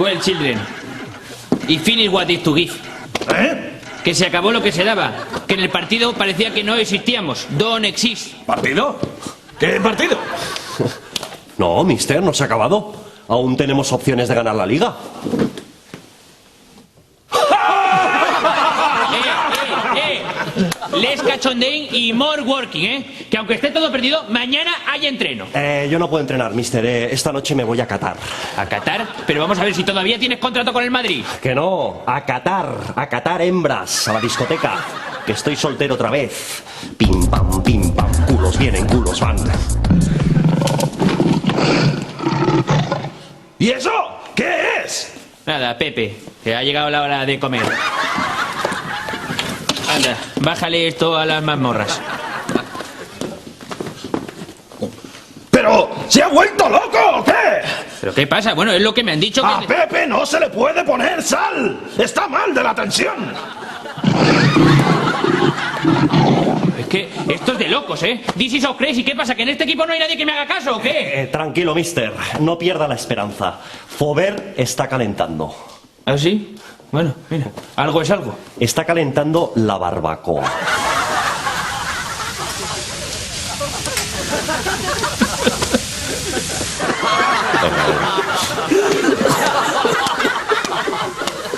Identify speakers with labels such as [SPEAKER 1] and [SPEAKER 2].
[SPEAKER 1] Well, children. It finish what is to give.
[SPEAKER 2] ¿Eh?
[SPEAKER 1] Que se acabó lo que se daba. Que en el partido parecía que no existíamos. Don't exist.
[SPEAKER 2] ¿Partido? ¿Qué partido?
[SPEAKER 3] No, mister, no se ha acabado. Aún tenemos opciones de ganar la liga.
[SPEAKER 1] Less cachondeín y more working, ¿eh? Que aunque esté todo perdido, mañana hay entreno.
[SPEAKER 3] Yo no puedo entrenar, mister. Esta noche me voy a Qatar.
[SPEAKER 1] ¿A Qatar? Pero vamos a ver si todavía tienes contrato con el Madrid.
[SPEAKER 3] Que no, a Qatar hembras, a la discoteca. Que estoy soltero otra vez. Pim pam, culos vienen, culos van.
[SPEAKER 2] ¿Y eso? ¿Qué es?
[SPEAKER 1] Nada, Pepe, que ha llegado la hora de comer. Anda, bájale esto a las mazmorras.
[SPEAKER 2] ¿Pero se ha vuelto loco o qué?
[SPEAKER 1] ¿Pero qué pasa? Bueno, es lo que me han dicho
[SPEAKER 2] A
[SPEAKER 1] que...
[SPEAKER 2] Pepe no se le puede poner sal. Está mal de la tensión.
[SPEAKER 1] Es que esto es de locos, ¿eh? This is so crazy. ¿Qué pasa? ¿Que en este equipo no hay nadie que me haga caso o qué?
[SPEAKER 3] Tranquilo, mister. No pierda la esperanza. Fover está calentando.
[SPEAKER 1] ¿Ah, sí? Bueno, mira, algo es algo.
[SPEAKER 3] Está calentando la barbacoa.